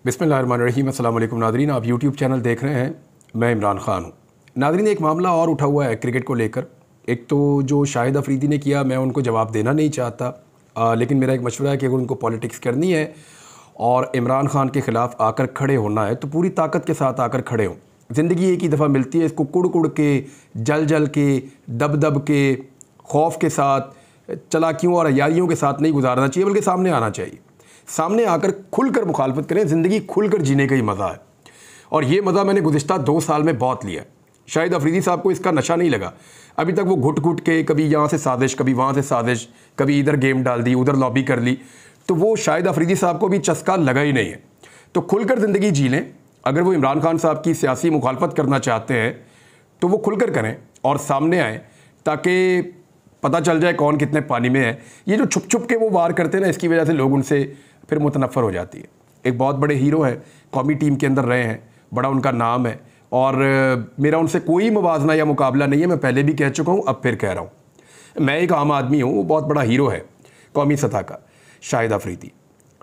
बिस्मिल्लाहिर्रहमानिर्रहीम। अस्सलाम वालेकुम नाज़रीन, आप यूट्यूब चैनल देख रहे हैं। मैं इमरान ख़ान हूँ। नाज़रीन, एक मामला और उठा हुआ है क्रिकेट को लेकर। एक तो जो शाहिद अफरीदी ने किया, मैं उनको जवाब देना नहीं चाहता, लेकिन मेरा एक मशवरा है कि अगर उनको पॉलिटिक्स करनी है और इमरान ख़ान के ख़िलाफ़ आकर खड़े होना है तो पूरी ताकत के साथ आकर खड़े हों। ज़िंदगी एक ही दफ़ा मिलती है, इसको कुड़ कुड़ के, जल जल के, दब दब के, खौफ के साथ, चलाकियों और अयारियों के साथ नहीं गुजारना चाहिए, बल्कि सामने आना चाहिए। सामने आकर खुलकर मुखालफत करें। ज़िंदगी खुलकर जीने का ही मज़ा है, और ये मज़ा मैंने गुज़िश्ता 2 साल में बहुत लिया। शाहिद अफरीदी साहब को इसका नशा नहीं लगा अभी तक। वो घुट घुट के कभी यहाँ से साजिश, कभी वहाँ से साजिश, कभी इधर गेम डाल दी, उधर लॉबी कर ली, तो वो शाहिद अफरीदी साहब को भी चस्का लगा ही नहीं है। तो खुलकर ज़िंदगी जी लें। अगर वो इमरान खान साहब की सियासी मुखालफत करना चाहते हैं तो वो खुलकर करें और सामने आएँ, ताकि पता चल जाए कौन कितने पानी में है। ये जो छुप छुप के वो वार करते हैं ना, इसकी वजह से लोग उनसे फिर मुतनफ़र हो जाती है। एक बहुत बड़े हीरो हैं, कौमी टीम के अंदर रहे हैं, बड़ा उनका नाम है, और मेरा उनसे कोई मुवाजना या मुकाबला नहीं है। मैं पहले भी कह चुका हूँ, अब फिर कह रहा हूँ। मैं एक आम आदमी हूँ, वो बहुत बड़ा हीरो है कौमी सतह का, शाहिद अफरीदी।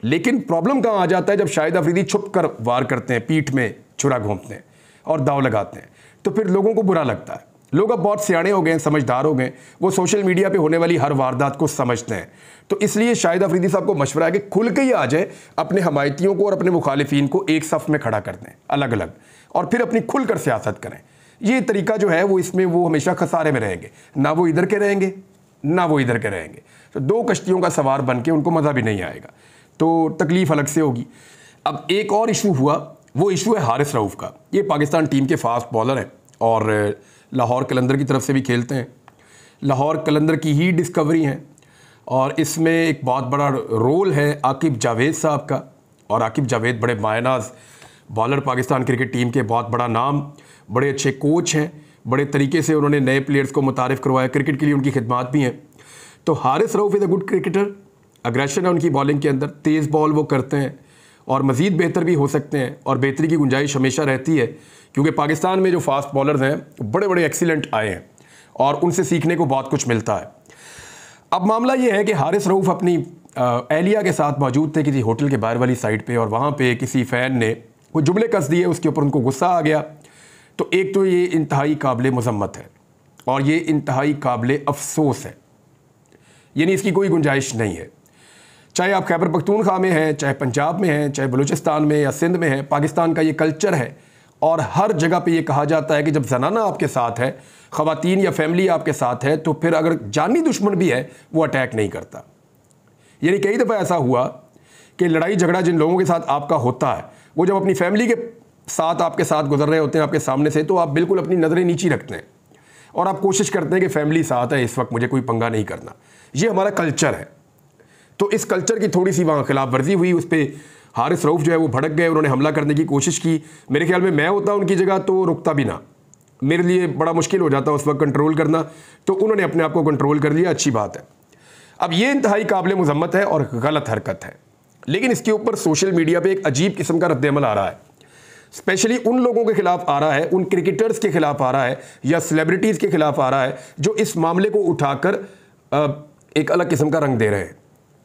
लेकिन प्रॉब्लम कहाँ आ जाता है, जब शाहिद अफरीदी छुप कर वार करते हैं, पीठ में छुरा घोंपते हैं और दाव लगाते हैं, तो फिर लोगों को बुरा लगता है। लोग अब बहुत सियाने हो गए हैं, समझदार हो गए, वो सोशल मीडिया पे होने वाली हर वारदात को समझते हैं। तो इसलिए शाहिद अफरीदी साहब को मशवरा है कि खुल के ही आ जाए, अपने हमायतियों को और अपने मुखालिफिन को एक सफ़ में खड़ा कर दें अलग अलग, और फिर अपनी खुलकर सियासत करें। ये तरीका जो है वो, इसमें वो हमेशा खसारे में रहेंगे, ना वो इधर के रहेंगे ना वो इधर के रहेंगे। तो 2 कश्तियों का सवार बन के उनको मज़ा भी नहीं आएगा, तो तकलीफ़ अलग से होगी। अब एक और इशू हुआ, वो इशू है हारिस रऊफ़ का। ये पाकिस्तान टीम के फास्ट बॉलर हैं और लाहौर कलंदर की तरफ से भी खेलते हैं। लाहौर कलंदर की ही डिस्कवरी हैं, और इसमें एक बहुत बड़ा रोल है आकिब जावेद साहब का। और आकिब जावेद बड़े मायनाज बॉलर, पाकिस्तान क्रिकेट टीम के बहुत बड़ा नाम, बड़े अच्छे कोच हैं, बड़े तरीके से उन्होंने नए प्लेयर्स को मुतारिफ़ करवाया, क्रिकेट के लिए उनकी खिदमात भी हैं। तो Haris Rauf is a good cricketer, aggression है उनकी बॉलिंग के अंदर, तेज़ बॉल वो करते हैं और मज़ीद बेहतर भी हो सकते हैं, और बेहतरी की गुंजाइश हमेशा रहती है, क्योंकि पाकिस्तान में जो फास्ट बॉलर्स हैं बड़े बड़े एक्सीलेंट आए हैं और उनसे सीखने को बहुत कुछ मिलता है। अब मामला ये है कि हारिस रऊफ़ अपनी एहलिया के साथ मौजूद थे किसी होटल के बाहर वाली साइड पे, और वहाँ पे किसी फ़ैन ने वो जुमले कस दिए, उसके ऊपर उनको गुस्सा आ गया। तो एक तो ये इंतहाई काबिल मज़म्मत है और ये इंतहाई काबिल अफसोस है, यानी इसकी कोई गुंजाइश नहीं है। चाहे आप खैबर पख्तूनख्वा में हैं, चाहे पंजाब में हैं, चाहे बलूचिस्तान में या सिंध में हैं, पाकिस्तान का ये कल्चर है, और हर जगह पे ये कहा जाता है कि जब ज़नाना आपके साथ है, ख़वातीन या फैमिली आपके साथ है, तो फिर अगर जानी दुश्मन भी है वो अटैक नहीं करता। यानी कई दफ़ा ऐसा हुआ कि लड़ाई झगड़ा जिन लोगों के साथ आपका होता है, वो जब अपनी फैमिली के साथ आपके साथ गुजर रहे होते हैं आपके सामने से, तो आप बिल्कुल अपनी नज़रें नीची रखते हैं और आप कोशिश करते हैं कि फैमिली साथ है, इस वक्त मुझे कोई पंगा नहीं करना। ये हमारा कल्चर है। तो इस कल्चर की थोड़ी सी वहाँ खिलाफ वर्जी हुई, उस पर हारिस रऊफ़ जो है वो भड़क गए, उन्होंने हमला करने की कोशिश की। मेरे ख्याल में मैं होता उनकी जगह तो रुकता भी ना, मेरे लिए बड़ा मुश्किल हो जाता उस वक्त कंट्रोल करना। तो उन्होंने अपने आप को कंट्रोल कर लिया, अच्छी बात है। अब ये इंतहाई काबिल मज़म्मत है और गलत हरकत है, लेकिन इसके ऊपर सोशल मीडिया पर एक अजीब किस्म का रद्द-ए-अमल आ रहा है। स्पेशली उन लोगों के खिलाफ आ रहा है, उन क्रिकेटर्स के खिलाफ आ रहा है या सेलिब्रिटीज़ के खिलाफ आ रहा है, जो इस मामले को उठाकर एक अलग किस्म का रंग दे रहे हैं।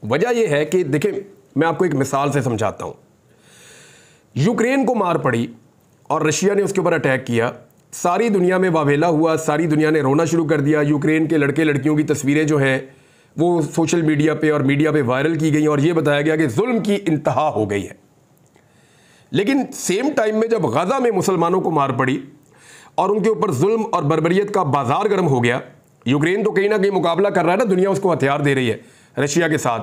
वजह यह है कि देखें, मैं आपको एक मिसाल से समझाता हूँ। यूक्रेन को मार पड़ी और रशिया ने उसके ऊपर अटैक किया, सारी दुनिया में वावेला हुआ, सारी दुनिया ने रोना शुरू कर दिया। यूक्रेन के लड़के लड़कियों की तस्वीरें जो हैं वो सोशल मीडिया पे और मीडिया पे वायरल की गई, और ये बताया गया कि जुल्म की इंतहा हो गई है। लेकिन सेम टाइम में जब गजा में मुसलमानों को मार पड़ी और उनके ऊपर जुल्म और बर्बरियत का बाजार गर्म हो गया, यूक्रेन तो कहीं ना कहीं मुकाबला कर रहा है ना, दुनिया उसको हथियार दे रही है रशिया के साथ,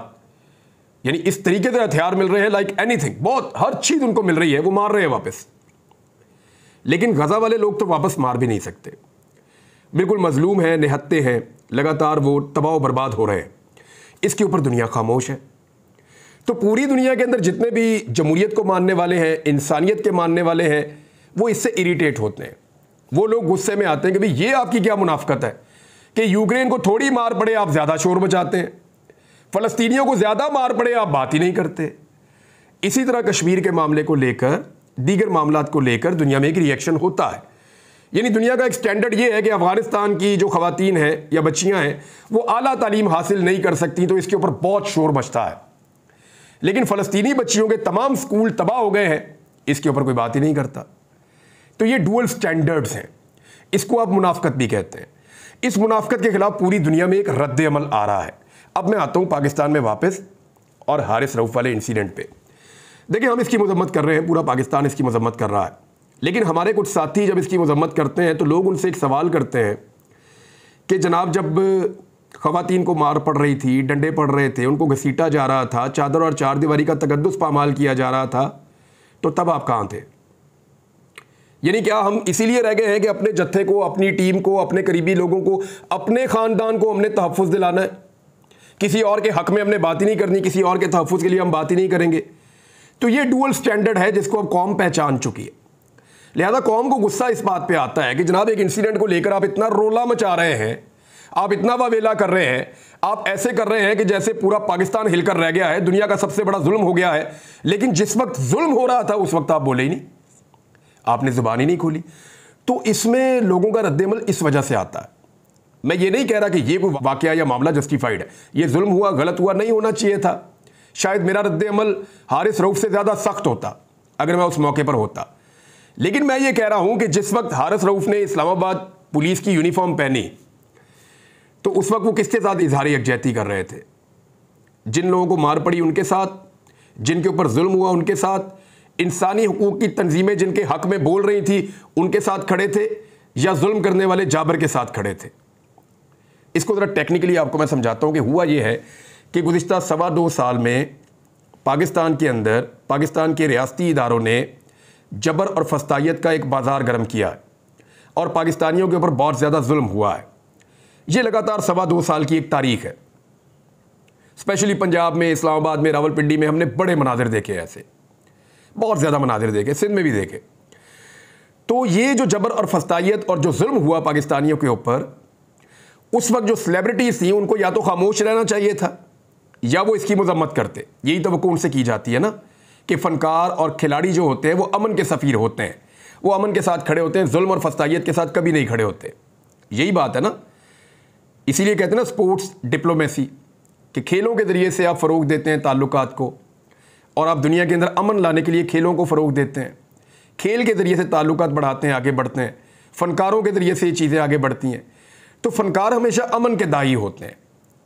यानी इस तरीके से हथियार मिल रहे हैं लाइक एनीथिंग, बहुत हर चीज़ उनको मिल रही है, वो मार रहे हैं वापस। लेकिन गजा वाले लोग तो वापस मार भी नहीं सकते, बिल्कुल मजलूम हैं, निहत्ते हैं, लगातार वो तबाह बर्बाद हो रहे हैं। इसके ऊपर दुनिया खामोश है। तो पूरी दुनिया के अंदर जितने भी जमहूरियत को मानने वाले हैं, इंसानियत के मानने वाले हैं, वो इससे इरिटेट होते हैं। वो लोग गुस्से में आते हैं कि भाई ये आपकी क्या मुनाफकत है कि यूक्रेन को थोड़ी मार पड़े आप ज़्यादा शोर मचाते हैं, फ़लस्तीनियों को ज़्यादा मार पड़े आप बात ही नहीं करते। इसी तरह कश्मीर के मामले को लेकर, दीगर मामलात को लेकर दुनिया में एक रिएक्शन होता है। यानी दुनिया का एक स्टैंडर्ड ये है कि अफगानिस्तान की जो ख़वातीन हैं या बच्चियां हैं वो आला तालीम हासिल नहीं कर सकती, तो इसके ऊपर बहुत शोर मचता है। लेकिन फ़लस्तीनी बच्चियों के तमाम स्कूल तबाह हो गए हैं, इसके ऊपर कोई बात ही नहीं करता। तो ये डुअल स्टैंडर्ड्स हैं, इसको आप मुनाफकत भी कहते हैं। इस मुनाफकत के खिलाफ पूरी दुनिया में एक रद्द अमल आ रहा है। अब मैं आता हूँ पाकिस्तान में वापस और हारिस रऊफ़ वाले इंसिडेंट पे। देखिए, हम इसकी मजम्मत कर रहे हैं, पूरा पाकिस्तान इसकी मजम्मत कर रहा है, लेकिन हमारे कुछ साथी जब इसकी मजम्मत करते हैं तो लोग उनसे एक सवाल करते हैं कि जनाब, जब ख़वातीन को मार पड़ रही थी, डंडे पड़ रहे थे, उनको घसीटा जा रहा था, चादर और चार दीवारी का तकद्दुस पामाल किया जा रहा था, तो तब आप कहाँ थे? यानी क्या हम इसीलिए रह गए हैं कि अपने जत्थे को, अपनी टीम को, अपने करीबी लोगों को, अपने ख़ानदान को हमने तहफ़्फ़ुज़ दिलाना है? किसी और के हक़ में हमने बात ही नहीं करनी, किसी और के तहफ़्फ़ुज़ के लिए हम बात ही नहीं करेंगे। तो ये डुअल स्टैंडर्ड है जिसको अब कौम पहचान चुकी है। लिहाजा कौम को गुस्सा इस बात पे आता है कि जनाब, एक इंसिडेंट को लेकर आप इतना रोला मचा रहे हैं, आप इतना वावेला कर रहे हैं, आप ऐसे कर रहे हैं कि जैसे पूरा पाकिस्तान हिलकर रह गया है, दुनिया का सबसे बड़ा जुल्म हो गया है। लेकिन जिस वक्त जुल्म हो रहा था उस वक्त आप बोले ही नहीं, आपने ज़ुबान ही नहीं खोली। तो इसमें लोगों का रद्दअमल इस वजह से आता है। मैं ये नहीं कह रहा कि ये कोई वाकया या मामला जस्टिफाइड है, ये जुल्म हुआ, गलत हुआ, नहीं होना चाहिए था। शायद मेरा रद्दअमल हारिस रऊफ़ से ज़्यादा सख्त होता अगर मैं उस मौके पर होता। लेकिन मैं ये कह रहा हूं कि जिस वक्त हारिस रऊफ़ ने इस्लामाबाद पुलिस की यूनिफॉर्म पहनी, तो उस वक्त वो किसके साथ इजहार यकजहती कर रहे थे? जिन लोगों को मार पड़ी उनके साथ, जिनके ऊपर जुल्म हुआ उनके साथ, इंसानी हुकूक की तंजीमें जिनके हक में बोल रही थी उनके साथ खड़े थे, या जुल्म करने वाले जाबर के साथ खड़े थे? इसको ज़रा टेक्निकली आपको मैं समझाता हूँ कि हुआ ये है कि गुज़िश्ता 2.25 साल में पाकिस्तान के अंदर, पाकिस्तान के रियासती इदारों ने जबर और फस्तायत का एक बाज़ार गर्म किया है और पाकिस्तानियों के ऊपर बहुत ज़्यादा जुल्म हुआ है। ये लगातार 2.25 साल की एक तारीख है। स्पेशली पंजाब में, इस्लामाबाद में, रावलपिंडी में हमने बड़े मनाजिर देखे, ऐसे बहुत ज़्यादा मनाजिर देखे, सिंध में भी देखे। तो ये जो जबर और फस्तायत और जो जुल्म हुआ पाकिस्तानियों के ऊपर, उस वक्त जो सेलिब्रिटीज़ थी उनको या तो खामोश रहना चाहिए था या वो इसकी मजम्मत करते। यही तवक्को उनसे की जाती है ना कि फ़नकार और खिलाड़ी जो होते हैं वो अमन के सफ़ीर होते हैं, वो अमन के साथ खड़े होते हैं, जुल्म और फस्तायत के साथ कभी नहीं खड़े होते। यही बात है ना, इसीलिए कहते हैं ना स्पोर्ट्स डिप्लोमेसी, कि खेलों के ज़रिए से आप फ़रोग़ देते हैं ताल्लुकात को, और आप दुनिया के अंदर अमन लाने के लिए खेलों को फ़रोग़ देते हैं। खेल के ज़रिए से ताल्लुकात बढ़ाते हैं, आगे बढ़ते हैं। फ़नकारों के ज़रिए से ये चीज़ें आगे बढ़ती हैं। तो फ़नकार हमेशा अमन के दाई होते हैं।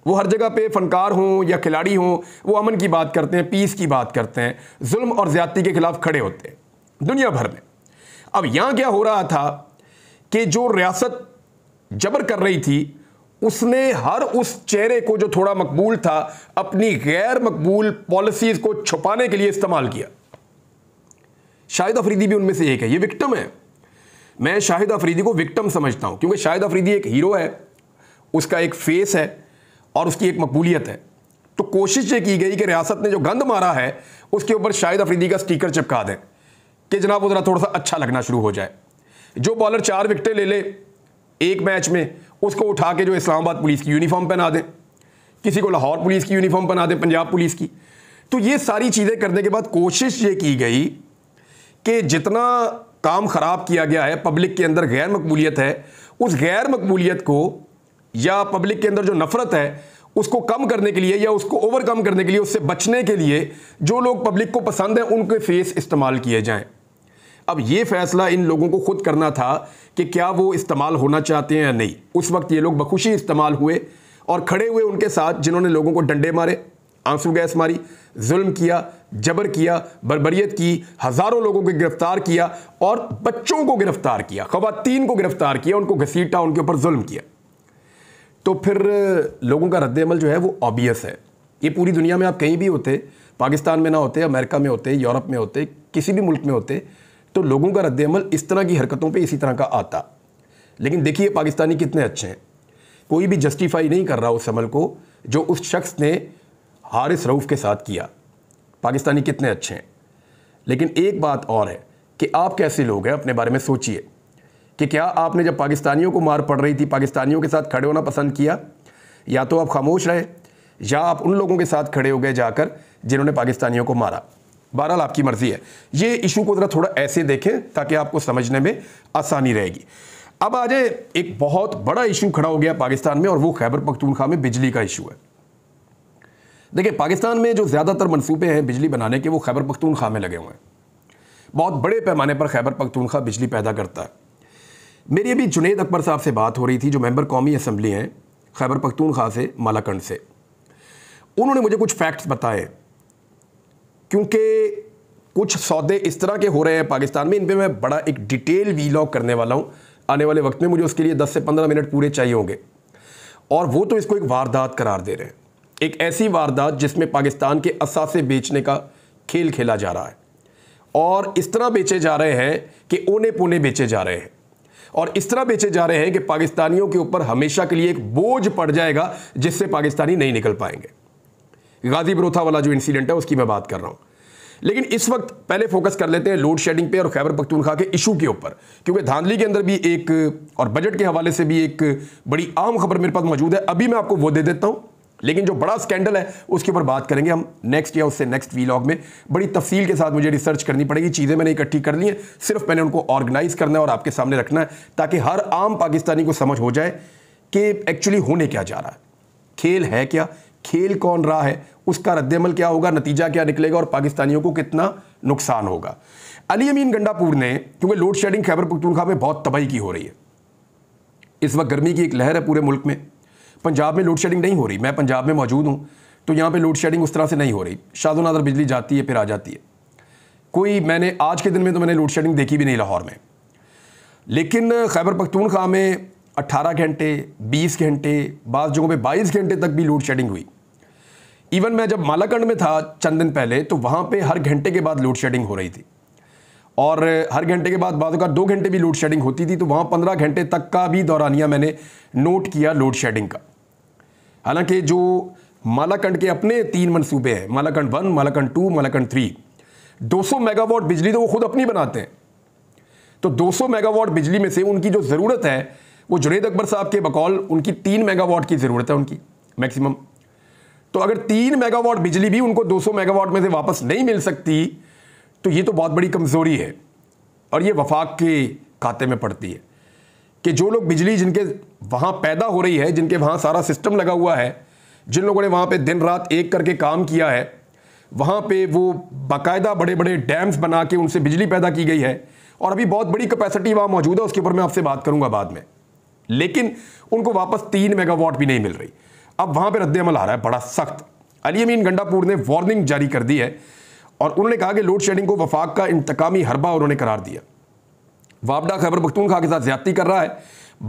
वो हर जगह पे फ़नकार हों या खिलाड़ी हों, वो अमन की बात करते हैं, पीस की बात करते हैं, जुल्म और ज़्यादती के ख़िलाफ़ खड़े होते हैं दुनिया भर में। अब यहाँ क्या हो रहा था कि जो रियासत जबर कर रही थी, उसने हर उस चेहरे को जो थोड़ा मकबूल था अपनी गैर मकबूल पॉलिसीज़ को छुपाने के लिए इस्तेमाल किया। शाहिद अफरीदी भी उनमें से एक है, ये विक्टिम है। मैं शाहिद अफरीदी को विक्टिम समझता हूँ, क्योंकि शाहिद अफरीदी एक हीरो है, उसका एक फेस है और उसकी एक मकबूलियत है। तो कोशिश ये की गई कि रियासत ने जो गंद मारा है उसके ऊपर शाहिद अफरीदी का स्टिकर चिपका दें कि जनाब वो ज़रा थोड़ा सा अच्छा लगना शुरू हो जाए। जो बॉलर 4 विकेटें ले ले एक मैच में, उसको उठा के जो इस्लामाबाद पुलिस की यूनिफॉर्म पहना दें, किसी को लाहौर पुलिस की यूनिफॉर्म पहना दें, पंजाब पुलिस की। तो ये सारी चीज़ें करने के बाद कोशिश ये की गई कि जितना काम ख़राब किया गया है, पब्लिक के अंदर गैर मकबूलियत है, उस गैर मकबूलियत को या पब्लिक के अंदर जो नफ़रत है उसको कम करने के लिए या उसको ओवरकम करने के लिए, उससे बचने के लिए जो लोग पब्लिक को पसंद हैं उनके फेस इस्तेमाल किए जाएं। अब ये फ़ैसला इन लोगों को खुद करना था कि क्या वो इस्तेमाल होना चाहते हैं या नहीं। उस वक्त ये लोग बखुशी इस्तेमाल हुए और खड़े हुए उनके साथ जिन्होंने लोगों को डंडे मारे, आंसू गैस मारी, जुल्म किया, जबर किया, बर्बरियत की, हज़ारों लोगों को गिरफ्तार किया और बच्चों को गिरफ्तार किया, ख़वातीन को गिरफ्तार किया, उनको घसीटा, उनके ऊपर जुल्म किया। तो फिर लोगों का रद्दअमल जो है वो ऑबियस है। ये पूरी दुनिया में आप कहीं भी होते, पाकिस्तान में ना होते, अमेरिका में होते, यूरोप में होते, किसी भी मुल्क में होते, तो लोगों का रद्दअमल इस तरह की हरकतों पे इसी तरह का आता। लेकिन देखिए पाकिस्तानी कितने अच्छे हैं, कोई भी जस्टिफाई नहीं कर रहा उस अमल को जो उस शख्स ने हारिस रऊफ़ के साथ किया। पाकिस्तानी कितने अच्छे हैं। लेकिन एक बात और है कि आप कैसे लोग हैं, अपने बारे में सोचिए कि क्या आपने जब पाकिस्तानियों को मार पड़ रही थी पाकिस्तानियों के साथ खड़े होना पसंद किया, या तो आप खामोश रहे या आप उन लोगों के साथ खड़े हो गए जाकर जिन्होंने पाकिस्तानियों को मारा। बहरहाल आपकी मर्ज़ी है। ये इशू को ज़रा थोड़ा ऐसे देखें ताकि आपको समझने में आसानी रहेगी। अब आ जाए, एक बहुत बड़ा इशू खड़ा हो गया पाकिस्तान में और वो खैबर पख्तूनख्वा में बिजली का इशू है। देखिए, पाकिस्तान में जो ज़्यादातर मंसूबे हैं बिजली बनाने के, वो खैबर पख्तूनख्वा में लगे हुए हैं। बहुत बड़े पैमाने पर खैबर पख्तूनख्वा बिजली पैदा करता है। मेरी अभी जुनैद अकबर साहब से बात हो रही थी, जो मेंबर कौमी असम्बली हैं खैबर पख्तूनख्वा से, मालाकंड से। उन्होंने मुझे कुछ फैक्ट्स बताए, क्योंकि कुछ सौदे इस तरह के हो रहे हैं पाकिस्तान में, इन पर मैं बड़ा एक डिटेल वीलॉग करने वाला हूँ आने वाले वक्त में। मुझे उसके लिए 10 से 15 मिनट पूरे चाहिए होंगे। और वो तो इसको एक वारदात करार दे रहे हैं, एक ऐसी वारदात जिसमें पाकिस्तान के असासे बेचने का खेल खेला जा रहा है, और इस तरह बेचे जा रहे हैं कि ओने पोने बेचे जा रहे हैं, और इस तरह बेचे जा रहे हैं कि पाकिस्तानियों के ऊपर हमेशा के लिए एक बोझ पड़ जाएगा, जिससे पाकिस्तानी नहीं निकल पाएंगे। गाजी बरोथा वाला जो इंसिडेंट है उसकी मैं बात कर रहा हूँ। लेकिन इस वक्त पहले फोकस कर लेते हैं लोड शेडिंग पे और खैबर पख्तूनख्वा के इशू के ऊपर, क्योंकि धांधली के अंदर भी एक, और बजट के हवाले से भी एक बड़ी आम खबर मेरे पास मौजूद है। अभी मैं आपको वो दे देता हूँ, लेकिन जो बड़ा स्कैंडल है उसके ऊपर बात करेंगे हम नेक्स्ट या उससे नेक्स्ट वीलॉग में। बड़ी तफसील के साथ मुझे रिसर्च करनी पड़ेगी, चीज़ें मैंने इकट्ठी कर ली हैं, सिर्फ मैंने उनको ऑर्गेनाइज करना है और आपके सामने रखना है, ताकि हर आम पाकिस्तानी को समझ हो जाए कि एक्चुअली होने क्या जा रहा है, खेल है क्या, खेल कौन रहा है, उसका रद्देअमल क्या होगा, नतीजा क्या निकलेगा और पाकिस्तानियों को कितना नुकसान होगा। अली अमीन गंडापुर ने, क्योंकि लोड शेडिंग खैबर पख्तूनख्वा में बहुत तबाही की हो रही है, इस वक्त गर्मी की एक लहर है पूरे मुल्क में। पंजाब में लोड शेडिंग नहीं हो रही, मैं पंजाब में मौजूद हूँ, तो यहाँ पे लोड शेडिंग उस तरह से नहीं हो रही। शादो नादर बिजली जाती है फिर आ जाती है। कोई, मैंने आज के दिन में तो मैंने लोड शेडिंग देखी भी नहीं लाहौर में। लेकिन खैबर पख्तूनख्वा में 18 घंटे, 20 घंटे, बाज़ जगहों पे 22 घंटे तक भी लोड शेडिंग हुई। इवन मैं जब मालाकंड में था चंद दिन पहले, तो वहाँ पे हर घंटे के बाद लोड शेडिंग हो रही थी, और हर घंटे के बाद बाद का 2 घंटे भी लोड शेडिंग होती थी। तो वहाँ 15 घंटे तक का भी दौरानिया मैंने नोट किया लोड शेडिंग का। हालांकि जो मालाकंड के अपने 3 मंसूबे हैं, मालाकंड 1, मालाकंड 2, मालाकंड 3, 200 मेगावाट बिजली तो वो खुद अपनी बनाते हैं। तो 200 मेगावाट बिजली में से उनकी जो ज़रूरत है, वो जुनैद अकबर साहब के बकौल उनकी 3 मेगावाट की ज़रूरत है उनकी मैक्सिमम। तो अगर 3 मेगावाट बिजली भी उनको 200 मेगावाट में से वापस नहीं मिल सकती, तो ये तो बहुत बड़ी कमज़ोरी है, और ये वफाक के खाते में पड़ती है कि जो लोग बिजली जिनके वहाँ पैदा हो रही है, जिनके वहाँ सारा सिस्टम लगा हुआ है, जिन लोगों ने वहाँ पे दिन रात एक करके काम किया है, वहाँ पे वो बाकायदा बड़े बड़े डैम्स बना के उनसे बिजली पैदा की गई है, और अभी बहुत बड़ी कैपेसिटी वहाँ मौजूद है, उसके ऊपर मैं आपसे बात करूँगा बाद में। लेकिन उनको वापस 3 मेगावाट भी नहीं मिल रही। अब वहाँ पर रद्द-ए-अमल आ रहा है बड़ा सख्त। अली अमीन गंडापुर ने वार्निंग जारी कर दी है, और उन्होंने कहा कि लोड शेडिंग को वफाक का इंतकामी हरबा उन्होंने करार दिया। वापडा खैबर पख्तूनख्वा के साथ ज्यादती कर रहा है।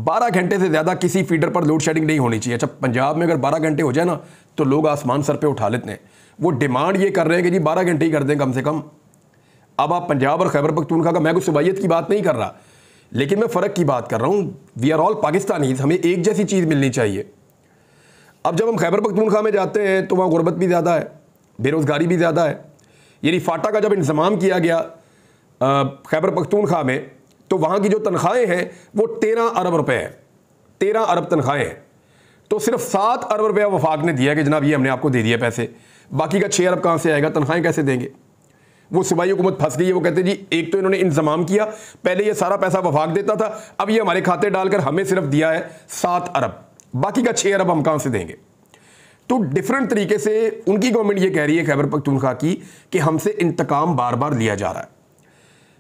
12 घंटे से ज़्यादा किसी फीडर पर लोड शेडिंग नहीं होनी चाहिए। अच्छा, पंजाब में अगर 12 घंटे हो जाए ना, तो लोग आसमान सर पे उठा लेते हैं। वो डिमांड ये कर रहे हैं कि जी 12 घंटे ही कर दें कम से कम। अब आप पंजाब और खैबर पख्तूनख्वा का, मैं कोई सुबाइयत की बात नहीं कर रहा, लेकिन मैं फ़र्क की बात कर रहा हूँ। वी आर ऑल पाकिस्तानीज़, हमें एक जैसी चीज़ मिलनी चाहिए। अब जब हम खैबर पख्तूनख्वा में जाते हैं तो वहाँ गुर्बत भी ज़्यादा है, बेरोज़गारी भी ज़्यादा है। यानी फाटा का जब इंतज़ाम किया गया खैबर पख्तूनख्वा में, तो वहाँ की जो तनख्वाहें हैं वो 13 अरब रुपए है, 13 अरब तनख्वाहें हैं। तो सिर्फ 7 अरब रुपया वफाक ने दिया कि जनाब ये हमने आपको दे दिए पैसे, बाकी का 6 अरब कहाँ से आएगा, तनख्वाहें कैसे देंगे। वो सूबाई हुकूमत फंस गई है। वो कहते जी एक तो इन्होंने इंतज़ाम किया, पहले ये सारा पैसा वफाक देता था, अब ये हमारे खाते डालकर हमें सिर्फ दिया है 7 अरब, बाकी का 6 अरब हम कहाँ से देंगे। तो डिफरेंट तरीके से उनकी गवर्नमेंट ये कह रही है खैबर पख्तूनख्वा की कि हमसे इंतकाम बार बार लिया जा रहा है।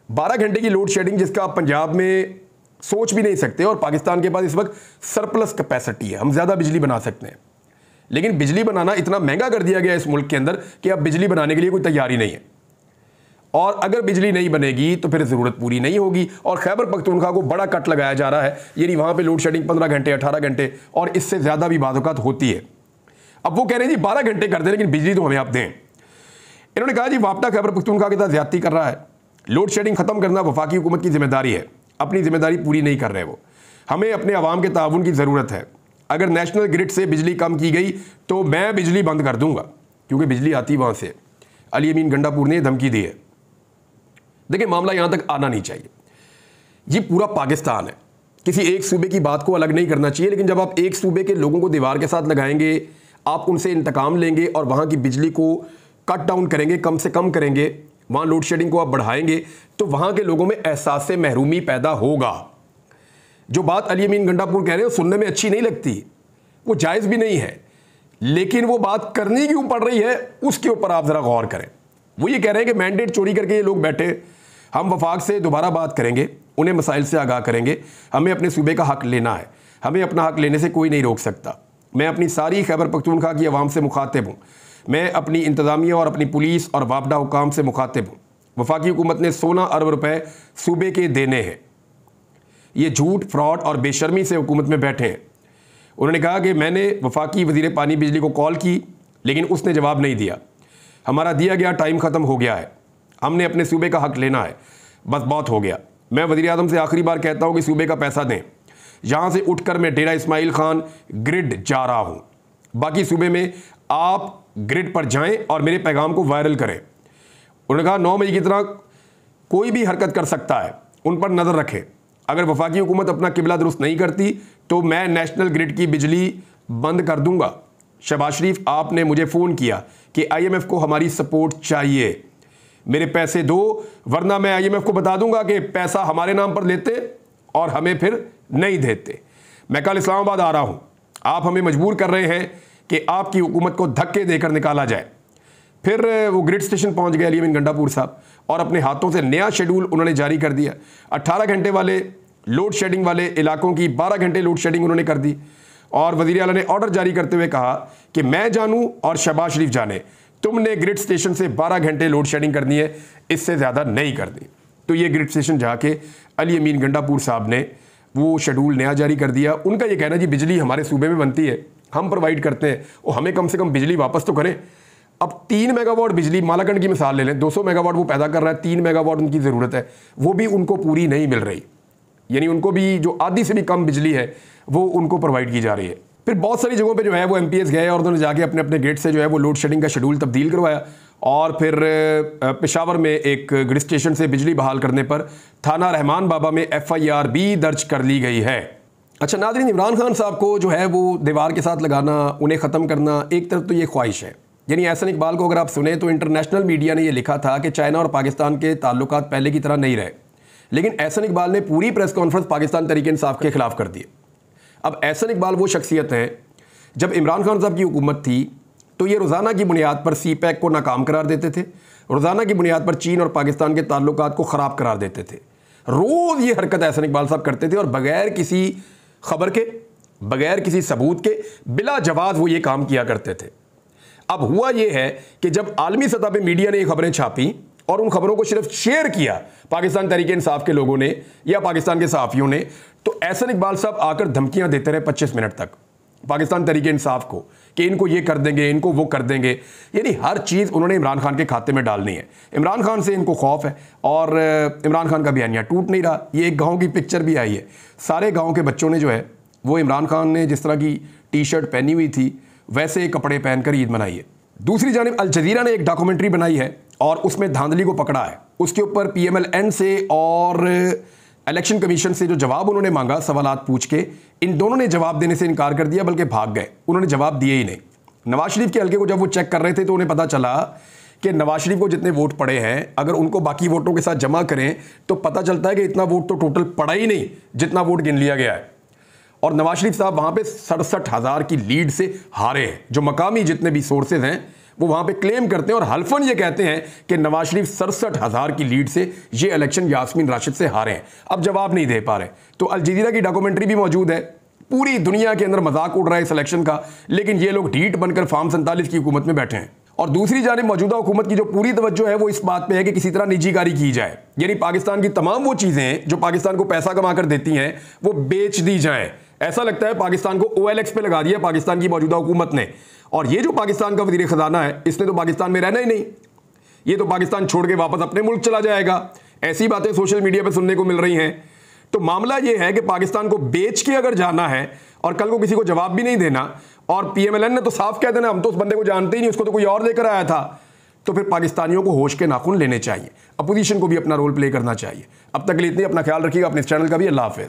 12 घंटे की लोड शेडिंग जिसका आप पंजाब में सोच भी नहीं सकते, और पाकिस्तान के पास इस वक्त सरप्लस कैपेसिटी है, हम ज़्यादा बिजली बना सकते हैं। लेकिन बिजली बनाना इतना महंगा कर दिया गया है इस मुल्क के अंदर कि अब बिजली बनाने के लिए कोई तैयारी नहीं है, और अगर बिजली नहीं बनेगी तो फिर ज़रूरत पूरी नहीं होगी। और खैबर पख्तूनख्वा को बड़ा कट लगाया जा रहा है, यानी वहाँ पर लोड शेडिंग 15 घंटे, 18 घंटे और इससे ज़्यादा भी बाज़-औक़ात होती है। अब वो कह रहे हैं जी 12 घंटे कर दें, लेकिन बिजली तो हमें आप दें। इन्होंने कहा जी वापडा खैबर पख्तूनख्वा के साथ ज्यादती कर रहा है, लोड शेडिंग खत्म करना वफाकी हुकूमत की जिम्मेदारी है, अपनी जिम्मेदारी पूरी नहीं कर रहे वो। हमें अपने अवाम के ताउन की ज़रूरत है। अगर नेशनल ग्रिड से बिजली कम की गई तो मैं बिजली बंद कर दूंगा, क्योंकि बिजली आती वहाँ से। अली अमीन गंडापुर ने धमकी दी है। देखिए, मामला यहाँ तक आना नहीं चाहिए। ये पूरा पाकिस्तान है, किसी एक सूबे की बात को अलग नहीं करना चाहिए। लेकिन जब आप एक सूबे के लोगों को दीवार के साथ लगाएंगे, आप उनसे इंतकाम लेंगे और वहाँ की बिजली को कट डाउन करेंगे, कम से कम करेंगे, वहाँ लोड शेडिंग को आप बढ़ाएंगे, तो वहाँ के लोगों में एहसास से महरूमी पैदा होगा। जो बात अली अमीन गंडापुर कह रहे हैं सुनने में अच्छी नहीं लगती, वो जायज़ भी नहीं है। लेकिन वो बात करनी क्यों पड़ रही है उसके ऊपर आप ज़रा गौर करें। वो ये कह रहे हैं कि मैंडेट चोरी करके ये लोग बैठे, हम वफाक से दोबारा बात करेंगे, उन्हें मसाइल से आगाह करेंगे, हमें अपने सूबे का हक़ लेना है, हमें अपना हक़ लेने से कोई नहीं रोक सकता। मैं अपनी सारी खैबर पख्तूनख्वा की आवाम से मुखातिब हूँ, मैं अपनी इंतज़ामिया और अपनी पुलिस और वापडा हुकाम से मुखातिब हूँ। वफाकी हुकूमत ने 16 अरब रुपए सूबे के देने हैं। ये झूठ, फ्रॉड और बेशर्मी से हुकूमत में बैठे हैं। उन्होंने कहा कि मैंने वफाकी वज़ीर पानी बिजली को कॉल की लेकिन उसने जवाब नहीं दिया। हमारा दिया गया टाइम ख़त्म हो गया है, हमने अपने सूबे का हक़ लेना है, बस बहुत हो गया। मैं वज़ीर आज़म से आखिरी बार कहता हूँ कि सूबे का पैसा दें। यहाँ से उठकर मैं डेरा इस्माइल खान ग्रिड जा रहा हूँ। बाकी सूबे में आप ग्रिड पर जाएं और मेरे पैगाम को वायरल करें। उन्होंने कहा 9 मई की तरह कोई भी हरकत कर सकता है, उन पर नज़र रखें। अगर वफाकी हुकूमत अपना किबला दुरुस्त नहीं करती तो मैं नेशनल ग्रिड की बिजली बंद कर दूंगा। शहबाज शरीफ, आपने मुझे फ़ोन किया कि IMF को हमारी सपोर्ट चाहिए, मेरे पैसे दो वरना मैं IMF को बता दूंगा कि पैसा हमारे नाम पर लेते और हमें फिर नहीं देते। मैं कल इस्लामाबाद आ रहा हूं, आप हमें मजबूर कर रहे हैं कि आपकी हुकूमत को धक्के देकर निकाला जाए। फिर वो ग्रिड स्टेशन पहुंच गए अली अमीन गंडापुर साहब और अपने हाथों से नया शेड्यूल उन्होंने जारी कर दिया। 18 घंटे वाले लोड शेडिंग वाले इलाकों की 12 घंटे लोड शेडिंग उन्होंने कर दी और वज़ीर आला ने ऑर्डर जारी करते हुए कहा कि मैं जानूं और शहबाज शरीफ जाने, तुमने ग्रिड स्टेशन से 12 घंटे लोड शेडिंग करनी है, इससे ज़्यादा नहीं करनी। तो ये ग्रिड स्टेशन जाके अली अमीन गंडापुर साहब ने वो शेड्यूल नया जारी कर दिया। उनका ये कहना जी बिजली हमारे सूबे में बनती है, हम प्रोवाइड करते हैं, और हमें कम से कम बिजली वापस तो करें। अब 3 मेगावाट बिजली, मालाकंड की मिसाल ले लें, 200 मेगावाट वो पैदा कर रहा है, 3 मेगावाट उनकी ज़रूरत है, वो भी उनको पूरी नहीं मिल रही। यानी उनको भी जो आधी से भी कम बिजली है वो उनको प्रोवाइड की जा रही है। फिर बहुत सारी जगहों पे जो है वो MPs गए और उन्होंने जाके अपने अपने गेट से जो है वो लोड शेडिंग का शेड्यूल तब्दील करवाया और फिर पेशावर में एक ग्रिड स्टेशन से बिजली बहाल करने पर थाना रहमान बाबा में FIR भी दर्ज कर ली गई है। अच्छा नाज़रीन, इमरान खान साहब को जो है वो दीवार के साथ लगाना, उन्हें ख़त्म करना, एक तरफ तो ये ख्वाहिश है। यानी एहसन इकबाल को अगर आप सुने तो इंटरनेशनल मीडिया ने यह लिखा था कि चाइना और पाकिस्तान के ताल्लुकात पहले की तरह नहीं रहे, लेकिन एहसन इकबाल ने पूरी प्रेस कॉन्फ्रेंस पाकिस्तान तहरीक इंसाफ के खिलाफ कर दी। अब एहसन इकबाल वो शख्सियत है, जब इमरान खान साहब की हुकूमत थी तो ये रोज़ाना की बुनियाद पर CPEC को नाकाम करार देते थे, रोज़ाना की बुनियाद पर चीन और पाकिस्तान के ताल्लुकात को ख़राब करार देते थे। रोज़ ये हरकत एहसन इकबाल साहब करते थे और बगैर किसी खबर के, बगैर किसी सबूत के, बिला जवाब वो ये काम किया करते थे। अब हुआ ये है कि जब आलमी सतह पे मीडिया ने ये खबरें छापी और उन खबरों को सिर्फ शेयर किया पाकिस्तान तहरीक इंसाफ के लोगों ने या पाकिस्तान के सहाफ़ियों ने, तो एहसन इकबाल साहब आकर धमकियां देते रहे 25 मिनट तक पाकिस्तान तहरीक इंसाफ को कि इनको ये कर देंगे, इनको वो कर देंगे। यानी हर चीज़ उन्होंने इमरान खान के खाते में डालनी है। इमरान खान से इनको खौफ है और इमरान खान का बयानिया टूट नहीं रहा। ये एक गाँव की पिक्चर भी आई है, सारे गाँव के बच्चों ने जो है वो इमरान खान ने जिस तरह की T-शर्ट पहनी हुई थी वैसे कपड़े पहनकर ईद मनाई है। दूसरी जानिब अल जज़ीरा ने एक डॉक्यूमेंट्री बनाई है और उसमें धांधली को पकड़ा है। उसके ऊपर PMLN से और इलेक्शन कमीशन से जो जवाब उन्होंने मांगा सवालात पूछ के, इन दोनों ने जवाब देने से इनकार कर दिया, बल्कि भाग गए, उन्होंने जवाब दिए ही नहीं। नवाज शरीफ के हल्के को जब वो चेक कर रहे थे तो उन्हें पता चला कि नवाज शरीफ को जितने वोट पड़े हैं अगर उनको बाकी वोटों के साथ जमा करें तो पता चलता है कि इतना वोट तो टोटल पड़ा ही नहीं जितना वोट गिन लिया गया है। और नवाज शरीफ साहब वहाँ पे 67,000 की लीड से हारे हैं। जो मकामी जितने भी सोर्सेज हैं वो वहाँ पे क्लेम करते हैं और हल्फन ये कहते हैं कि नवाज शरीफ 67,000 की लीड से ये इलेक्शन यास्मीन राशिद से हारे हैं। अब जवाब नहीं दे पा रहे। तो अल जज़ीरा की डॉक्यूमेंट्री भी मौजूद है, पूरी दुनिया के अंदर मजाक उड़ रहा है इस इलेक्शन का, लेकिन ये लोग ढीठ बनकर फार्म 47 की हुकूमत में बैठे हैं। और दूसरी जानिब मौजूदा हुकूमत की जो पूरी तवज्जो है वो इस बात पे है कि किसी तरह निजीकारी की जाए, यानी पाकिस्तान की तमाम वो चीज़ें जो पाकिस्तान को पैसा कमा कर देती हैं वो बेच दी जाए। ऐसा लगता है पाकिस्तान को OLX पे लगा दिया पाकिस्तान की मौजूदा हुकूमत ने। और ये जो पाकिस्तान का वज़ीर ख़ज़ाना है इसने तो पाकिस्तान में रहना ही नहीं, ये तो पाकिस्तान छोड़ के वापस अपने मुल्क चला जाएगा। ऐसी बातें सोशल मीडिया पर सुनने को मिल रही हैं। तो मामला ये है कि पाकिस्तान को बेच के अगर जाना है और कल को किसी को जवाब भी नहीं देना, और PMLN ने तो साफ कह देना हम तो उस बंदे को जानते ही नहीं, उसको तो कोई और लेकर आया था, तो फिर पाकिस्तानियों को होश के नाखून लेने चाहिए, अपोजिशन को भी अपना रोल प्ले करना चाहिए। अब तक के लिए इतनी, अपना ख्याल रखिएगा, अपने इस चैनल का भी। अल्लाह हाफ़िज़।